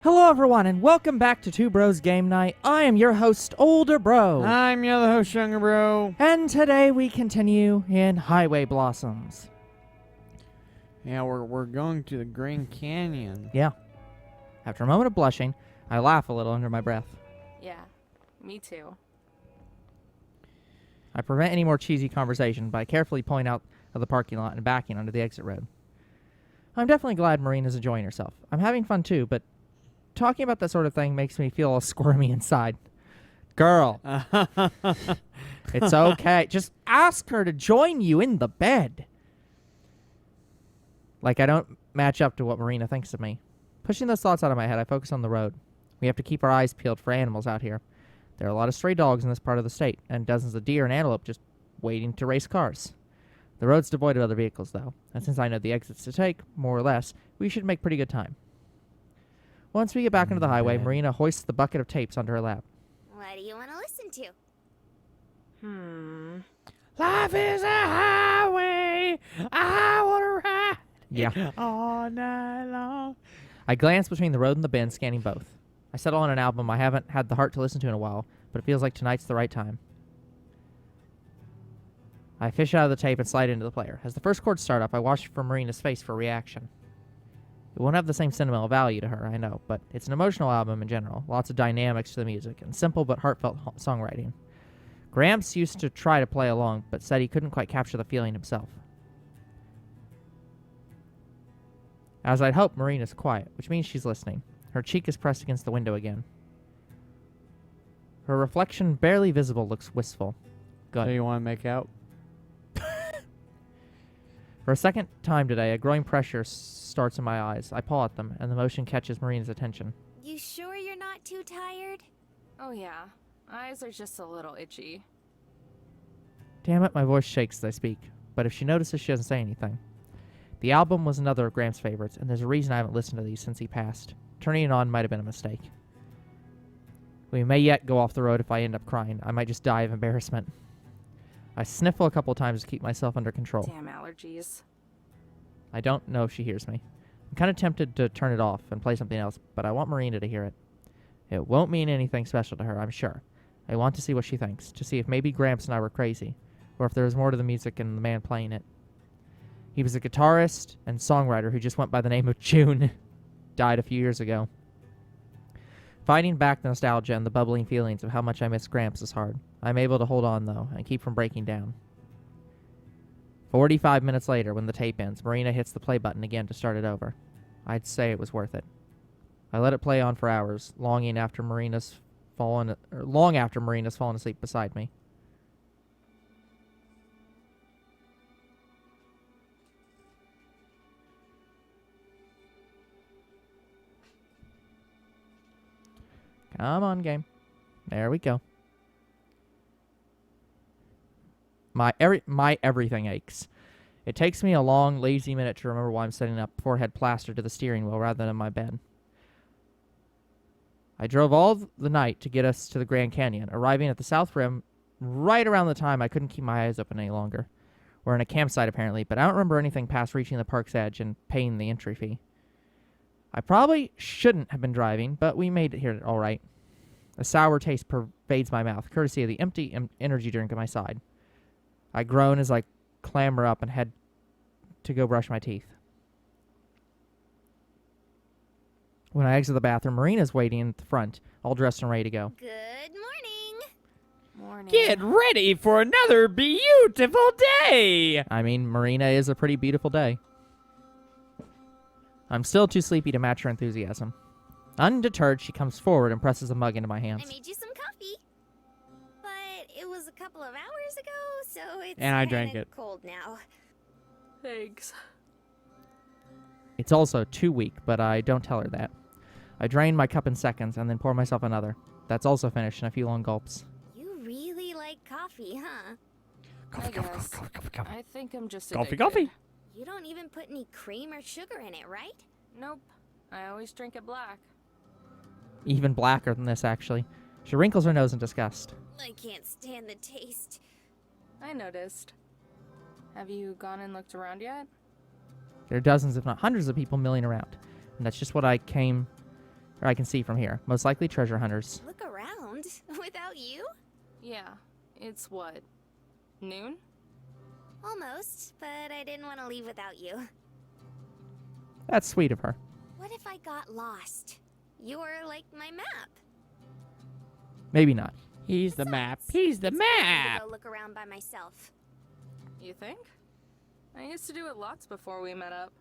Hello everyone, and welcome back to Two Bros Game Night. I am your host, Older Bro. I'm your other host, Younger Bro. And today we continue in Highway Blossoms. Yeah, we're going to the Grand Canyon. Yeah. After a moment of blushing, I laugh a little under my breath. Yeah, me too. I prevent any more cheesy conversation by carefully pulling out of the parking lot and backing onto the exit road. I'm definitely glad Marina's enjoying herself. I'm having fun too, but talking about that sort of thing makes me feel all squirmy inside. Girl, it's okay. Just ask her to join you in the bed. Like I don't match up to what Marina thinks of me. Pushing those thoughts out of my head, I focus on the road. We have to keep our eyes peeled for animals out here. There are a lot of stray dogs in this part of the state, and dozens of deer and antelope just waiting to race cars. The road's devoid of other vehicles, though, and since I know the exits to take, more or less, we should make pretty good time. Once we get back into the highway, Marina hoists the bucket of tapes onto her lap. What do you want to listen to? Life is a highway. I want to ride. Yeah. All night long. I glance between the road and the bin, scanning both. I settle on an album I haven't had the heart to listen to in a while, but it feels like tonight's the right time. I fish out of the tape and slide into the player. As the first chords start up, I watch for Marina's face for reaction. It won't have the same sentimental value to her, I know, but it's an emotional album in general. Lots of dynamics to the music, and simple but heartfelt songwriting. Gramps used to try to play along, but said he couldn't quite capture the feeling himself. As I'd hoped, Marina's quiet, which means she's listening. Her cheek is pressed against the window again. Her reflection, barely visible, looks wistful. Good. So you want to make out? For a second time today, a growing pressure starts in my eyes. I paw at them, and the motion catches Marina's attention. You sure you're not too tired? Oh yeah, eyes are just a little itchy. Damn it, my voice shakes as I speak, but if she notices, she doesn't say anything. The album was another of Graham's favorites, and there's a reason I haven't listened to these since he passed. Turning it on might have been a mistake. We may yet go off the road if I end up crying. I might just die of embarrassment. I sniffle a couple times to keep myself under control. Damn allergies. I don't know if she hears me. I'm kind of tempted to turn it off and play something else, but I want Marina to hear it. It won't mean anything special to her, I'm sure. I want to see what she thinks, to see if maybe Gramps and I were crazy, or if there was more to the music and the man playing it. He was a guitarist and songwriter who just went by the name of June. Died a few years ago. Fighting back the nostalgia and the bubbling feelings of how much I miss Gramps is hard. I'm able to hold on, though, and keep from breaking down. 45 minutes later, when the tape ends, Marina hits the play button again to start it over. I'd say it was worth it. I let it play on for hours, long after Marina's fallen asleep beside me. Come on, game. There we go. My everything aches. It takes me a long, lazy minute to remember why I'm setting up forehead plaster to the steering wheel rather than in my bed. I drove all the night to get us to the Grand Canyon, arriving at the South Rim right around the time I couldn't keep my eyes open any longer. We're in a campsite, apparently, but I don't remember anything past reaching the park's edge and paying the entry fee. I probably shouldn't have been driving, but we made it here all right. A sour taste pervades my mouth, courtesy of the empty energy drink at my side. I groan as I clamber up and head to go brush my teeth. When I exit the bathroom, Marina's waiting at the front, all dressed and ready to go. Good morning. Morning. Get ready for another beautiful day. I mean, Marina is a pretty beautiful day. I'm still too sleepy to match her enthusiasm. Undeterred, she comes forward and presses a mug into my hands. I made you some coffee. But it was a couple of hours ago, so it's And I drank kinda it. cold now. Thanks. It's also too weak, but I don't tell her that. I drain my cup in seconds and then pour myself another. That's also finished in a few long gulps. You really like coffee, huh? Coffee, I coffee, guess. coffee, coffee, coffee. I think I'm just Coffee, addicted. coffee. You don't even put any cream or sugar in it, right? Nope. I always drink it black. Even blacker than this, actually. She wrinkles her nose in disgust. I can't stand the taste. I noticed. Have you gone and looked around yet? There are dozens, if not hundreds, of people milling around, and that's just what I came or I can see from here. Most likely treasure hunters. Look around. Without you? Yeah. It's what? Noon? Almost, but I didn't want to leave without you. That's sweet of her. What if I got lost? You're like my map. Maybe not. He's the map. He's the It's fine map. to go look around by myself. You think? I used to do it lots before we met up.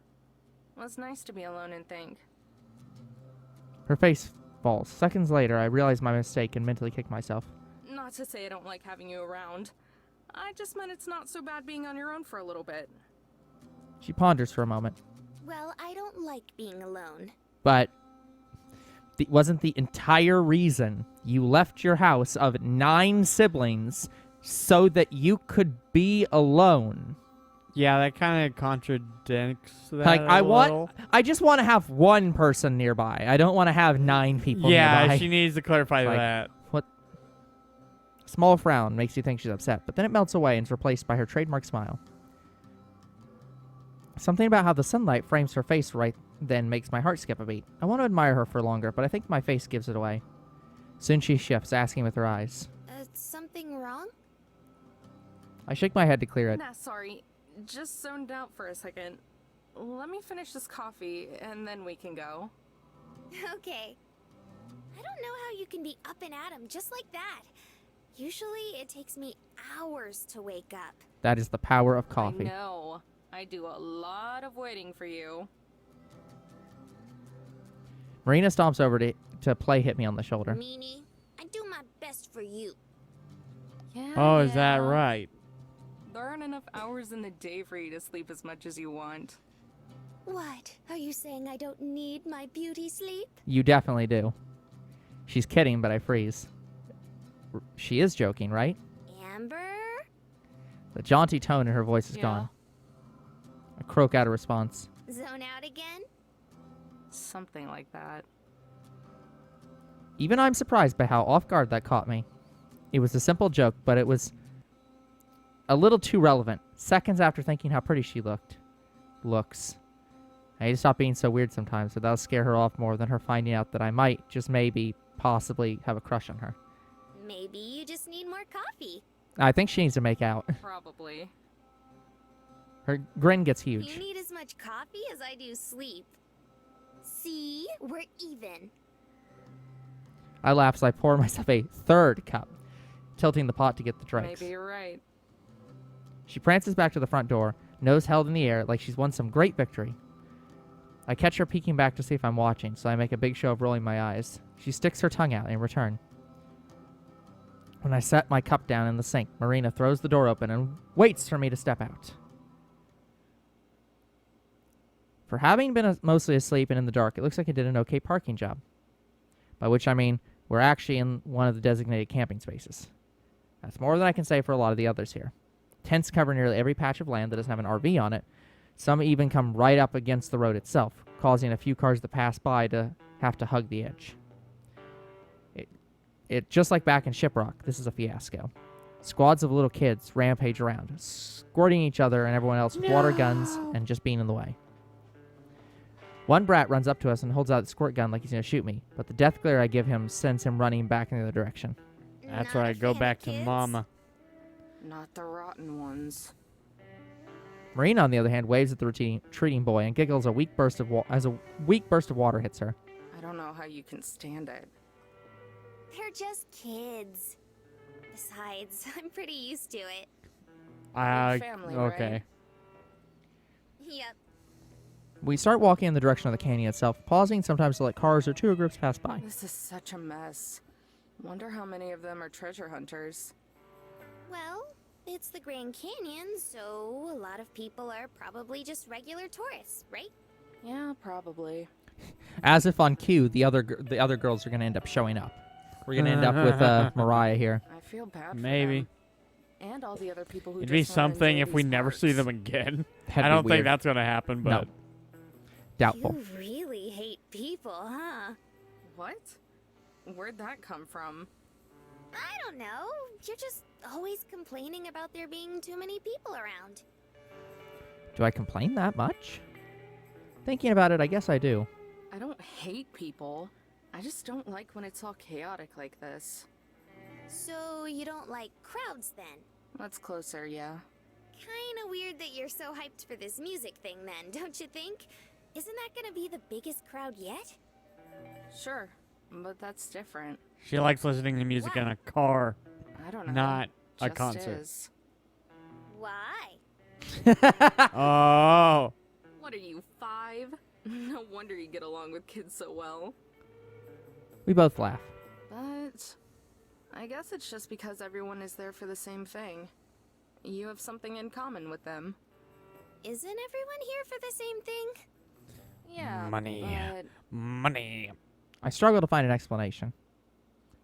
It was nice to be alone and think. Her face falls. Seconds later, I realize my mistake and mentally kick myself. Not to say I don't like having you around. I just meant it's not so bad being on your own for a little bit. She ponders for a moment. Well, I don't like being alone. But wasn't the entire reason you left your house of 9 siblings so that you could be alone? Yeah, that kind of contradicts that. Like, a little. I just want to have one person nearby. I don't want to have 9 people Yeah, nearby. she needs to clarify Like, that. Small frown makes you think she's upset, but then it melts away and is replaced by her trademark smile. Something about how the sunlight frames her face right then makes my heart skip a beat. I want to admire her for longer, but I think my face gives it away. Soon she shifts, asking with her eyes. Something wrong? I shake my head to clear it. Nah, sorry. Just zoned out for a second. Let me finish this coffee, and then we can go. Okay. I don't know how you can be up and at 'em just like that. Usually it takes me hours to wake up. That is the power of coffee. I know. I do a lot of waiting for you. Marina stomps over to play hit me on the shoulder. Meanie, I do my best for you. Yeah. Oh, is that yeah. right? There aren't enough hours in the day for you to sleep as much as you want. What? Are you saying I don't need my beauty sleep? You definitely do. She's kidding, but I freeze. She is joking, right? Amber? The jaunty tone in her voice is Yeah. gone. I croak out a response. Zone out again? Something like that. Even I'm surprised by how off guard that caught me. It was a simple joke, but it was a little too relevant. Seconds after thinking how pretty she looks. I need to stop being so weird sometimes, but that'll scare her off more than her finding out that I might, just maybe, possibly have a crush on her. Maybe you just need more coffee. I think she needs to make out. Probably. Her grin gets You huge. need as much coffee as I do sleep. See? We're even. I laugh as I pour myself a third cup, tilting the pot to get the drinks. Maybe you're right. She prances back to the front door, nose held in the air like she's won some great victory. I catch her peeking back to see if I'm watching, so I make a big show of rolling my eyes. She sticks her tongue out in return. When I set my cup down in the sink, Marina throws the door open and waits for me to step out. For having been mostly asleep and in the dark, it looks like I did an okay parking job. By which I mean, we're actually in one of the designated camping spaces. That's more than I can say for a lot of the others here. Tents cover nearly every patch of land that doesn't have an RV on it. Some even come right up against the road itself, causing a few cars that pass by to have to hug the edge. It just like back in Shiprock, this is a fiasco. Squads of little kids rampage around, squirting each other and everyone else with water guns and just being in the way. One brat runs up to us and holds out the squirt gun like he's going to shoot me, but the death glare I give him sends him running back in the other direction. That's Not a right. Go fan of back to kids? mama. Not the rotten ones. Marina, on the other hand, waves at the retreating boy and giggles as a weak burst of water hits her. I don't know how you can stand it. They're just kids. Besides, I'm pretty used to it. family, right? Okay. Yep. We start walking in the direction of the canyon itself, pausing sometimes to let cars or tour groups pass by. This is such a mess. Wonder how many of them are treasure hunters. Well, it's the Grand Canyon, so a lot of people are probably just regular tourists, right? Yeah, probably. As if on cue, the other girls are going to end up showing up. We're going to end up with Mariah here. I feel bad for Maybe. them. And all the other people who It'd be just wanna something enjoy if we these never see parks. them again. That'd I be don't think weird. that's going to happen, but No. Doubtful. You really hate people, huh? What? Where'd that come from? I don't know. You're just always complaining about there being too many people around. Do I complain that much? Thinking about it, I guess I do. I don't hate people. I just don't like when it's all chaotic like this. So you don't like crowds then? That's closer, yeah. Kinda weird that you're so hyped for this music thing then, don't you think? Isn't that gonna be the biggest crowd yet? Sure, but that's different. She likes listening to music in a car, I don't know. not a Just concert. is. Why? Oh. What are you, 5? No wonder you get along with kids so well. We both laugh. But I guess it's just because everyone is there for the same thing. You have something in common with them. Isn't everyone here for the same thing? Yeah, Money. but Money. I struggle to find an explanation.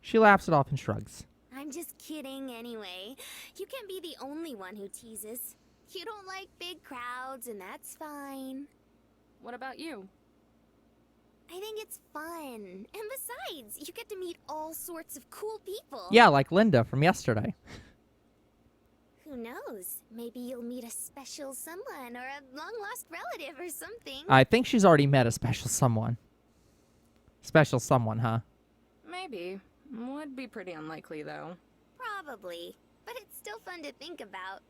She laughs it off and shrugs. I'm just kidding anyway. You can't be the only one who teases. You don't like big crowds, and that's fine. what about you? I think it's fun. And besides, you get to meet all sorts of cool people. Yeah, like Linda from yesterday. Who knows? Maybe you'll meet a special someone or a long-lost relative or something. I think she's already met a special someone. Special someone, huh? Maybe. Would be pretty unlikely, though. Probably. But it's still fun to think about.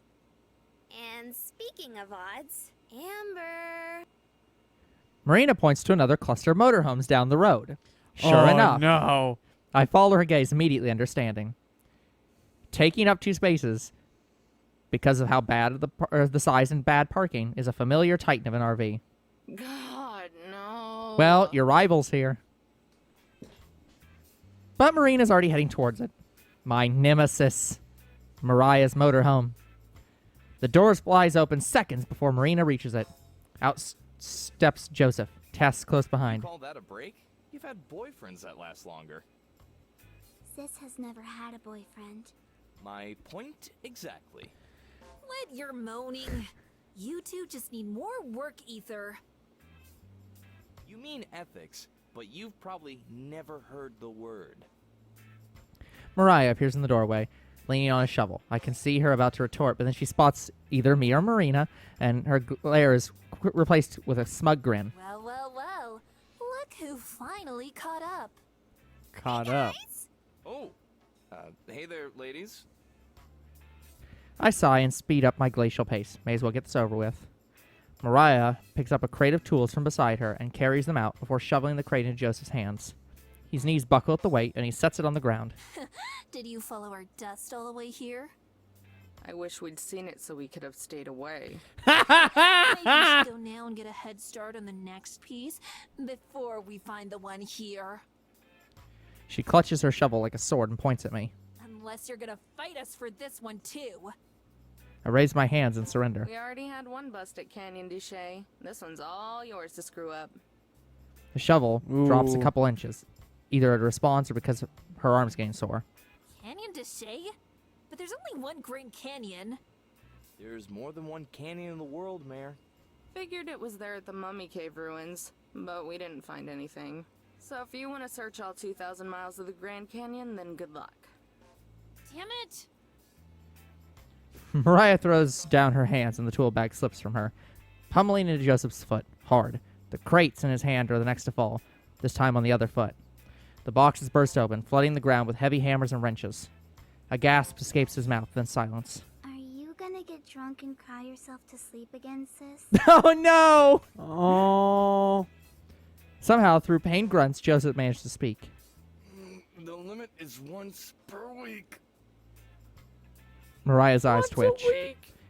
And speaking of odds, Amber... Marina points to another cluster of motorhomes down the road. Sure Oh, enough, no. I follow her gaze, immediately understanding. Taking up 2 spaces because of how bad the size and bad parking is a familiar titan of an RV. God, no. Well, your rival's here. But Marina's already heading towards it. My nemesis, Mariah's motorhome. The doors flies open seconds before Marina reaches it. Out steps Joseph, Tess close behind. Call that a break? You've had boyfriends that last longer. Sis has never had a boyfriend. My point exactly. Let your moaning. You two just need more work ether. You mean ethics, but you've probably never heard the word. Mariah appears in the doorway, leaning on a shovel. I can see her about to retort, but then she spots either me or Marina, and her glare is replaced with a smug grin. Well, well, well. Look who finally caught up. Caught up. Oh, hey there, ladies. I sigh and speed up my glacial pace. May as well get this over with. Mariah picks up a crate of tools from beside her and carries them out before shoveling the crate into Joseph's hands. His knees buckle at the weight, and he sets it on the ground. Did you follow our dust all the way here? I wish we'd seen it so we could have stayed away. Maybe we should go now and get a head start on the next piece before we find the one here. She clutches her shovel like a sword and points at me. Unless you're gonna fight us for this one too. I raise my hands in surrender. We already had one bust at Canyon du Chez. This one's all yours to screw up. The shovel drops a Ooh. couple inches, either at a response or because her arm's getting sore. Canyon du Chez? But there's only one Grand Canyon. There's more than one canyon in the world, Mayor. Figured it was there at the Mummy Cave ruins, but we didn't find anything. So if you want to search all 2,000 miles of the Grand Canyon, then good luck. Damn it! Mariah throws down her hands and the tool bag slips from her, pummeling into Joseph's foot, hard. The crates in his hand are the next to fall, this time on the other foot. The boxes burst open, flooding the ground with heavy hammers and wrenches. A gasp escapes his mouth, then silence. Are you gonna get drunk and cry yourself to sleep again, sis? Oh no! Oh. Somehow, through pained grunts, Joseph managed to speak. The limit is once per week. Mariah's eyes twitch.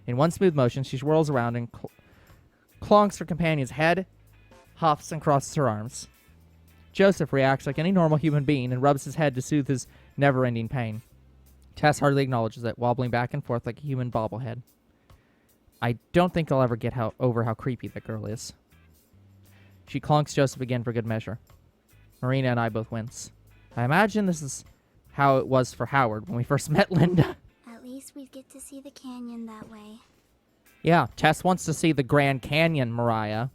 In one smooth motion, she whirls around and clonks her companion's head, huffs, and crosses her arms. Joseph reacts like any normal human being and rubs his head to soothe his never-ending pain. Tess hardly acknowledges it, wobbling back and forth like a human bobblehead. I don't think I'll ever get over how creepy that girl is. She clonks Joseph again for good measure. Marina and I both wince. I imagine this is how it was for Howard when we first met Linda. At least we'd get to see the canyon that way. Yeah, Tess wants to see the Grand Canyon, Mariah.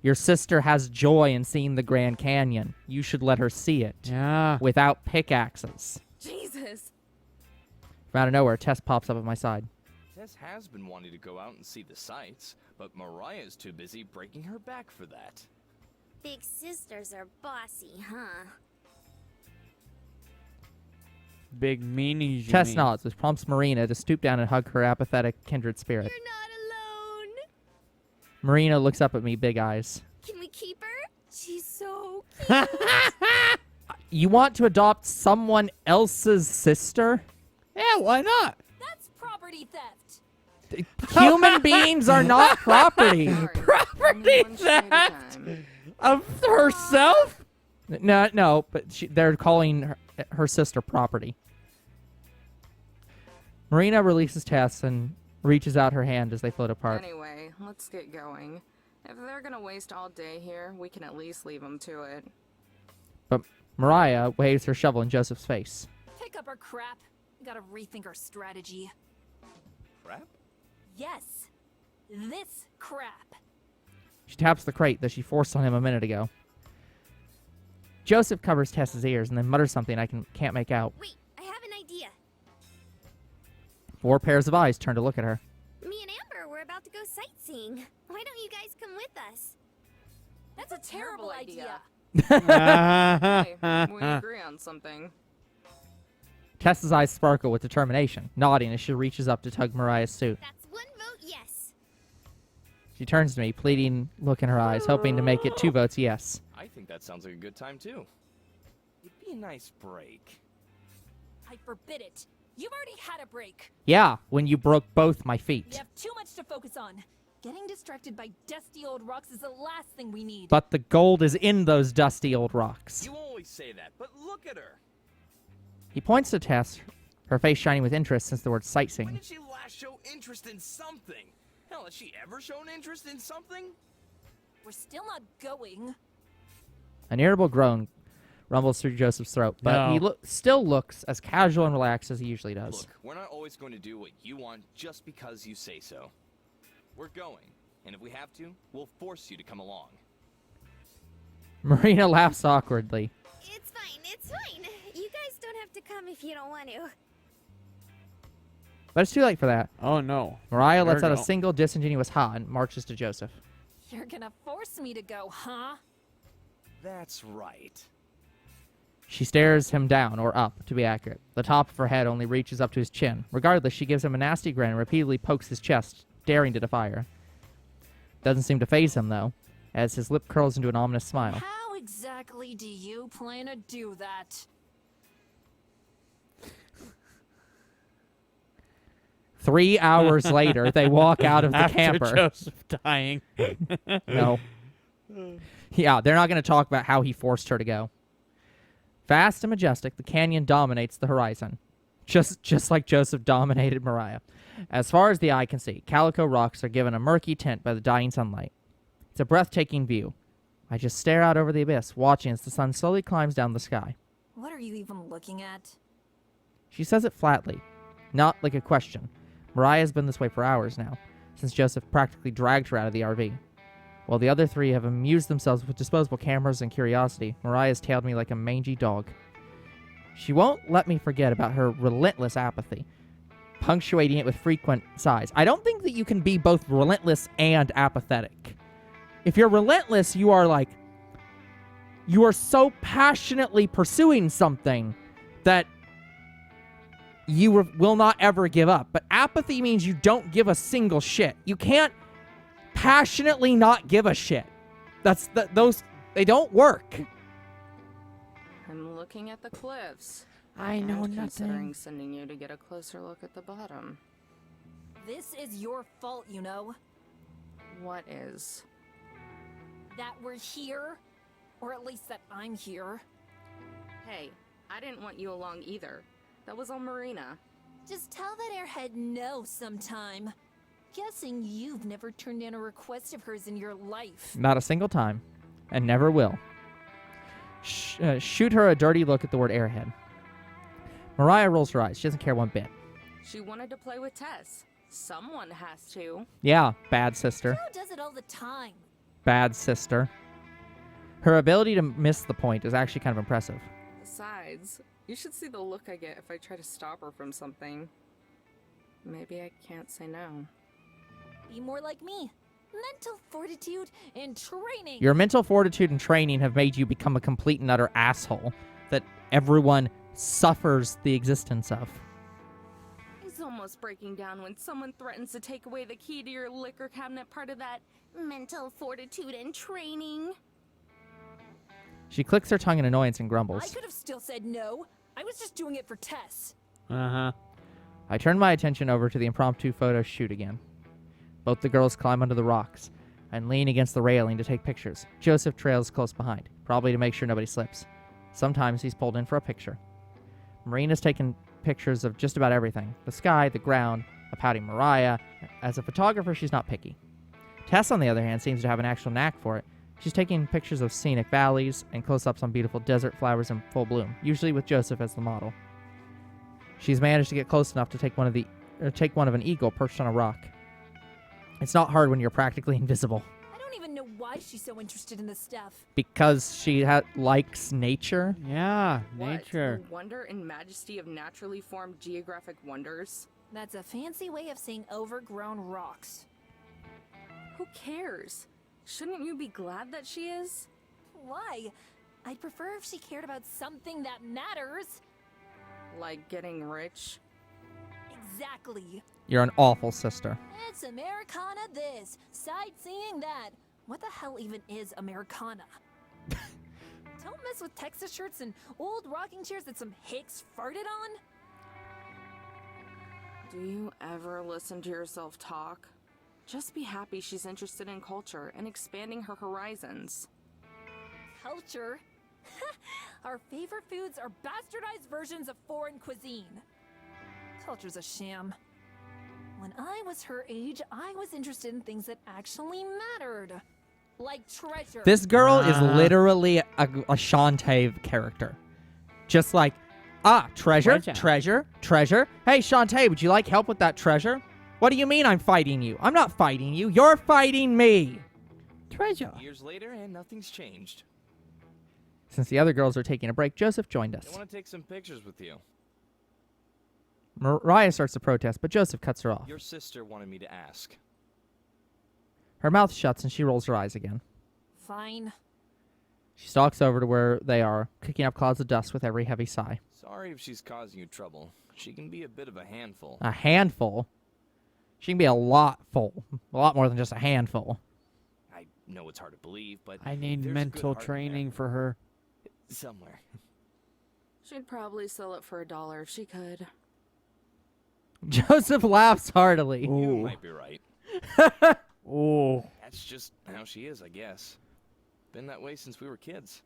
Your sister has joy in seeing the Grand Canyon. You should let her see it. Yeah. Without pickaxes. Jesus! From out of nowhere, Tess pops up at my side. Tess has been wanting to go out and see the sights, but Mariah's too busy breaking her back for that. Big sisters are bossy, huh? Big meanies. you Tess mean. nods, which prompts Marina to stoop down and hug her apathetic kindred spirit. You're not alone. Marina looks up at me, big eyes. Can we keep her? She's so cute. You want to adopt someone else's sister? Yeah, why not? That's property theft. Human beings are not property. Sorry, Property only one shade at a theft. time. Of herself? No, but they're calling her sister property. Marina releases Tess and reaches out her hand as they float apart. Anyway, let's get going. If they're gonna waste all day here, we can at least leave them to it. But Mariah waves her shovel in Joseph's face. Pick up our crap. Gotta rethink our strategy. Crap? Yes. This crap. She taps the crate that she forced on him a minute ago. Joseph covers Tess's ears and then mutters something I can't make out. Wait, I have an idea. 4 pairs of eyes turn to look at her. Me and Amber were about to go sightseeing. Why don't you guys come with us? That's a terrible idea. Hey, we agree on something. Tess's eyes sparkle with determination, nodding as she reaches up to tug Mariah's suit. That's 1 vote yes. She turns to me, pleading look in her eyes, hoping to make it 2 votes yes. I think that sounds like a good time, too. It'd be a nice break. I forbid it. You've already had a break. Yeah, when you broke both my You feet. have too much to focus on. Getting distracted by dusty old rocks is the last thing we need. But the gold is in those dusty old rocks. You always say that, but look at her. He points to Tess, her face shining with interest since the word When sightseeing. did she last show interest in something? Hell, has she ever shown interest in something? We're still not going. An irritable groan rumbles through Joseph's throat, but he still looks as casual and relaxed as he usually does. Look, we're not always going to do what you want just because you say so. We're going, and if we have to, we'll force you to come along. Marina laughs awkwardly. It's fine, it's fine. You guys don't have to come if you don't want to. But it's too late for that. Oh, no. Mariah There lets we out a go. single disingenuous ha and marches to Joseph. You're gonna force me to go, huh? That's right. She stares him down, or up, to be accurate. The top of her head only reaches up to his chin. Regardless, she gives him a nasty grin and repeatedly pokes his chest, daring to defy her. Doesn't seem to faze him, though, as his lip curls into an ominous smile. How exactly do you plan to do that? 3 hours later, they walk out of the After camper. Joseph dying. No. Yeah, they're not going to talk about how he forced her to go. Vast and majestic, the canyon dominates the horizon. Just like Joseph dominated Mariah. As far as the eye can see, calico rocks are given a murky tint by the dying sunlight. It's a breathtaking view. I just stare out over the abyss, watching as the sun slowly climbs down the sky. What are you even looking at? She says it flatly, not like a question. Mariah's been this way for hours now, since Joseph practically dragged her out of the RV. While the other 3 have amused themselves with disposable cameras and curiosity, Mariah's tailed me like a mangy dog. She won't let me forget about her relentless apathy, punctuating it with frequent sighs. I don't think that you can be both relentless and apathetic. If you're relentless, you are so passionately pursuing something that you will not ever give up. But apathy means you don't give a single shit. You can't passionately not give a shit. Those they don't work. I'm looking at the cliffs. I know and considering nothing. sending you to get a closer look at the bottom. This is your fault, you know. What is? That we're here. Or at least that I'm here. Hey, I didn't want you along either. That was on Marina. Just tell that airhead no sometime. Guessing you've never turned down a request of hers in your life. Not a single time, and never will. Shoot her a dirty look at the word airhead. Mariah rolls her eyes. She doesn't care one bit. She wanted to play with Tess. Someone has to. Yeah, bad sister. Hero does it all the time. Bad sister. Her ability to miss the point is actually kind of impressive. Besides, you should see the look I get if I try to stop her from something. Maybe I can't say no. Be more like me. Mental fortitude and training. Your mental fortitude and training have made you become a complete and utter asshole that everyone suffers the existence of. He's almost breaking down when someone threatens to take away the key to your liquor cabinet, part of that mental fortitude and training. She clicks her tongue in annoyance and I grumbles. could have still said no. I was just doing it for Tess. Uh-huh. I turn my attention over to the impromptu photo shoot again. Both the girls climb onto the rocks and lean against the railing to take pictures. Joseph trails close behind, probably to make sure nobody slips. Sometimes he's pulled in for a picture. Marina's taken pictures of just about everything. The sky, the ground, a pouting Mariah. As a photographer, she's not picky. Tess, on the other hand, seems to have an actual knack for it. She's taking pictures of scenic valleys and close-ups on beautiful desert flowers in full bloom, usually with Joseph as the model. She's managed to get close enough to take one of an eagle perched on a rock. It's not hard when you're practically invisible. I don't even know why she's so interested in this stuff. Because she likes nature. Yeah, What, nature. the wonder and majesty of naturally formed geographic wonders? That's a fancy way of saying overgrown rocks. Who cares? Shouldn't you be glad that she is? Why? I'd prefer if she cared about something that matters. Like getting rich? Exactly. You're an awful sister. It's Americana this, sightseeing that. What the hell even is Americana? Don't mess with Texas shirts and old rocking chairs that some hicks farted on. Do you ever listen to yourself talk? Just be happy she's interested in culture and expanding her horizons. Culture? Our favorite foods are bastardized versions of foreign cuisine. Culture's a sham. When I was her age, I was interested in things that actually mattered. Like treasure. This girl is literally a Shantae character. Just like, treasure. Hey, Shantae, would you like help with that treasure? What do you mean I'm fighting you? I'm not fighting you. You're fighting me. Treasure. Years later, and nothing's changed. Since the other girls are taking a break, Joseph joined I us. want to take some pictures with you. Mariah starts to protest, but Joseph cuts her off. Your sister wanted me to ask. Her mouth shuts and she rolls her eyes again. Fine. She stalks over to where they are, kicking up clouds of dust with every heavy sigh. Sorry if she's causing you trouble. She can be a bit of a handful. A handful? She can be a lot full. A lot more than just a handful. I know it's hard to believe, but I need there's a mental good heart in training there. for her. Somewhere. She'd probably sell it for $1 if she could. Joseph laughs heartily. You Ooh. might be right. Ooh. That's just how she is, I guess. Been that way since we were kids.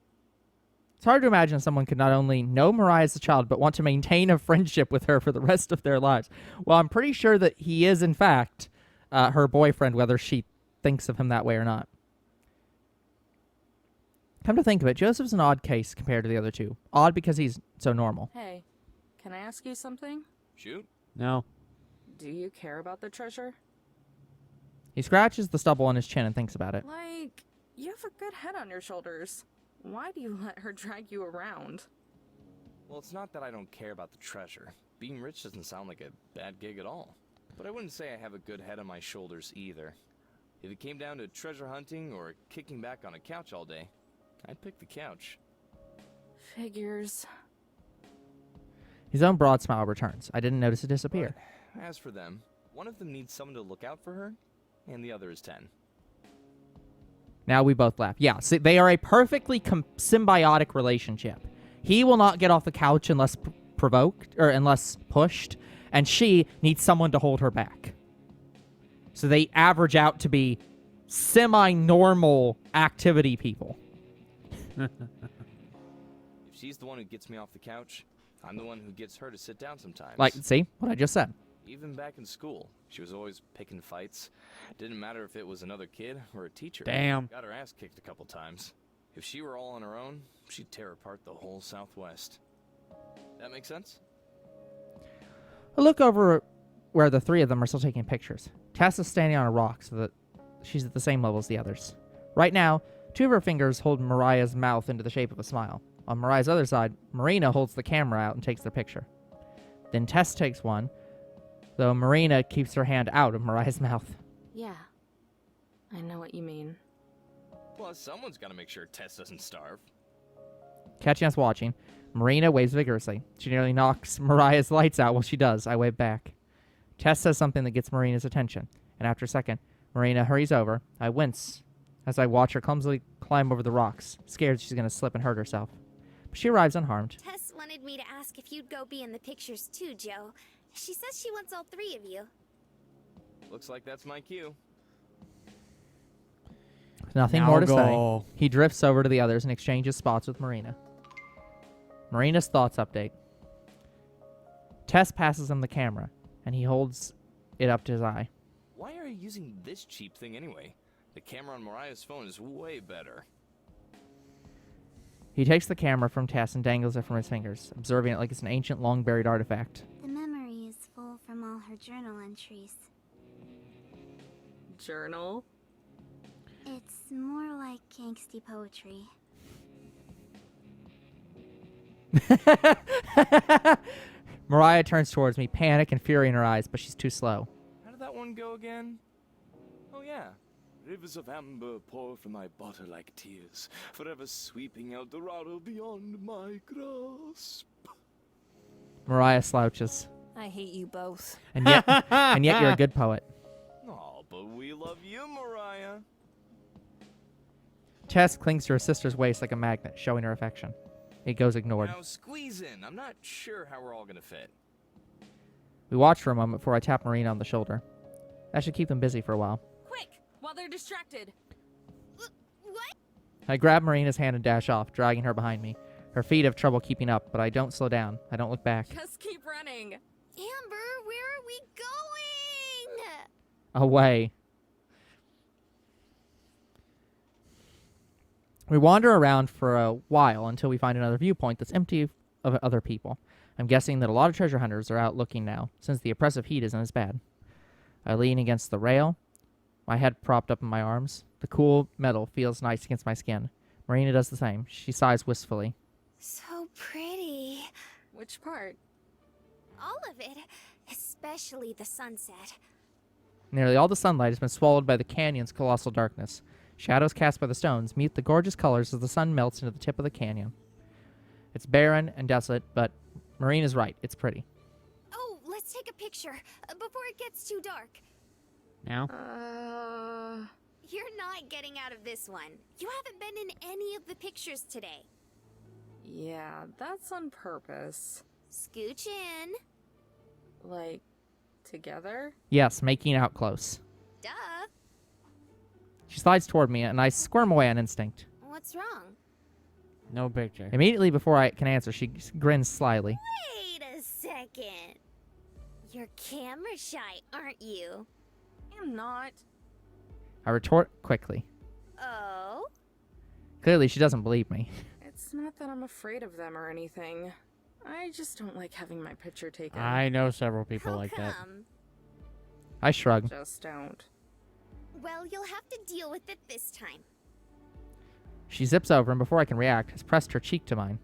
It's hard to imagine someone could not only know Mariah as a child, but want to maintain a friendship with her for the rest of their lives. Well, I'm pretty sure that he is, in fact, her boyfriend, whether she thinks of him that way or not. Come to think of it, Joseph's an odd case compared to the other two. Odd because he's so normal. Hey, can I ask you something? Shoot. No. Do you care about the treasure? He scratches the stubble on his chin and thinks about it. Like, you have a good head on your shoulders. Why do you let her drag you around? Well, it's not that I don't care about the treasure. Being rich doesn't sound like a bad gig at all. But I wouldn't say I have a good head on my shoulders either. If it came down to treasure hunting or kicking back on a couch all day, I'd pick the couch. Figures. His own broad smile returns. I didn't notice it disappear. But as for them, one of them needs someone to look out for her, and the other is 10. Now we both laugh. Yeah, see, they are a perfectly symbiotic relationship. He will not get off the couch unless provoked or unless pushed, and she needs someone to hold her back. So they average out to be semi-normal activity people. If she's the one who gets me off the couch, I'm the one who gets her to sit down sometimes. Like, see what I just said. Even back in school, she was always picking fights. Didn't matter if it was another kid or a teacher. Damn. Got her ass kicked a couple times. If she were all on her own, she'd tear apart the whole Southwest. That make sense? I look over where the three of them are still taking pictures. Tess is standing on a rock so that she's at the same level as the others. Right now, two of her fingers hold Mariah's mouth into the shape of a smile. On Mariah's other side, Marina holds the camera out and takes their picture. Then Tess takes one, though Marina keeps her hand out of Mariah's mouth. Yeah. I know what you mean. Plus, someone's got to make sure Tess doesn't starve. Catching us watching, Marina waves vigorously. She nearly knocks Mariah's lights out while she does. I wave back. Tess says something that gets Marina's attention, and after a second, Marina hurries over. I wince as I watch her clumsily climb over the rocks, scared she's going to slip and hurt herself. But she arrives unharmed. Tess wanted me to ask if you'd go be in the pictures too, Joe. She says she wants all 3 of you. Looks like that's my cue. Nothing Now more to go. say. He drifts over to the others and exchanges spots with Marina. Marina's thoughts update. Tess passes him the camera, and he holds it up to his eye. Why are you using this cheap thing anyway? The camera on Mariah's phone is way better. He takes the camera from Tess and dangles it from his fingers, observing it like it's an ancient, long-buried artifact. The memory is full from all her journal entries. Journal? It's more like gangsty poetry. Mariah turns towards me, panic and fury in her eyes, but she's too slow. How did that one go again? Oh yeah. Rivers of amber pour from my bottle like tears, forever sweeping El Dorado beyond my grasp. Mariah slouches. I hate you both. And yet you're a good poet. Oh, but we love you, Mariah. Tess clings to her sister's waist like a magnet, showing her affection. It goes ignored. Now squeeze in. I'm not sure how we're all gonna fit. We watch for a moment before I tap Marina on the shoulder. That should keep them busy for a while. Quick, while they're distracted. What? I grab Marina's hand and dash off, dragging her behind me. Her feet have trouble keeping up, but I don't slow down. I don't look back. Just keep running. Amber, where are we going? Away. We wander around for a while until we find another viewpoint that's empty of other people. I'm guessing that a lot of treasure hunters are out looking now, since the oppressive heat isn't as bad. I lean against the rail, my head propped up in my arms. The cool metal feels nice against my skin. Marina does the same. She sighs wistfully. So pretty. Which part? All of it. Especially the sunset. Nearly all the sunlight has been swallowed by the canyon's colossal darkness. Shadows cast by the stones mute the gorgeous colors as the sun melts into the tip of the canyon. It's barren and desolate, but Marina's right. It's pretty. Oh, let's take a picture before it gets too dark. Now? You're not getting out of this one. You haven't been in any of the pictures today. Yeah, that's on purpose. Scooch in. Like, together? Yes, making out close. Duh. She slides toward me, and I squirm away on instinct. What's wrong? No picture. Immediately before I can answer, she grins slyly. Wait a second. You're camera shy, aren't you? I'm not. I retort quickly. Oh? Clearly, she doesn't believe me. It's not that I'm afraid of them or anything. I just don't like having my picture taken. I know several people How like that. come? I shrug. Just don't. Well, you'll have to deal with it this time. She zips over, and before I can react, has pressed her cheek to mine.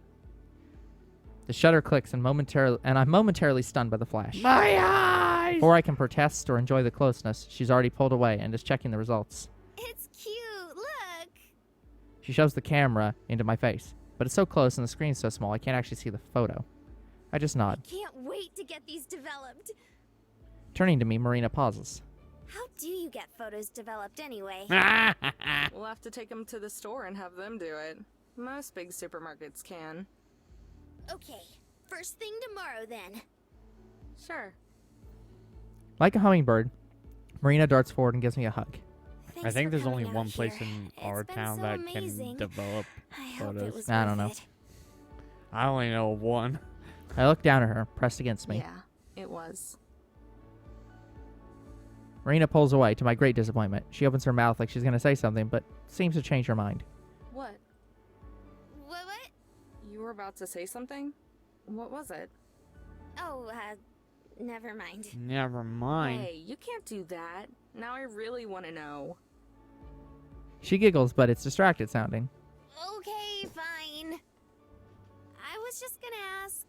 The shutter clicks, and I'm momentarily stunned by the flash. My eyes! Before I can protest or enjoy the closeness, she's already pulled away and is checking the results. It's cute, look. She shoves the camera into my face, but it's so close and the screen's so small I can't actually see the photo. I just nod. Can't wait to get these developed. Turning to me, Marina pauses. How do you get photos developed anyway? We'll have to take them to the store and have them do it. Most big supermarkets can. Okay, first thing tomorrow then. Sure. Like a hummingbird, Marina darts forward and gives me a hug. I Thanks think for there's only coming one out place here. in It's our been town so that amazing. can develop I hope photos. it was I don't worth know. it. I only know of one. I look down at her, pressed against me. Yeah, it was. Marina pulls away, to my great disappointment. She opens her mouth like she's going to say something, but seems to change her mind. What? What? You were about to say something? What was it? Oh, never mind. Never mind. Hey, you can't do that. Now I really want to know. She giggles, but it's distracted sounding. Okay, fine. I was just gonna ask,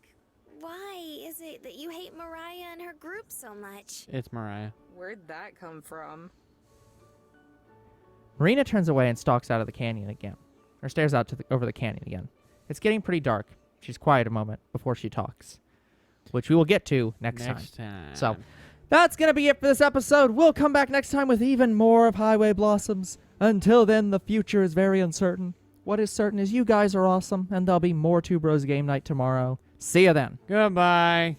why is it that you hate Mariah and her group so much? It's Mariah. Where'd that come from? Marina turns away and stalks out of the canyon again, or stares out over the canyon again. It's getting pretty dark. She's quiet a moment before she talks, which we will get to next time. So that's going to be it for this episode. We'll come back next time with even more of Highway Blossoms. Until then, the future is very uncertain. What is certain is you guys are awesome, and there'll be more Two Bros Game Night tomorrow. See ya then. Goodbye.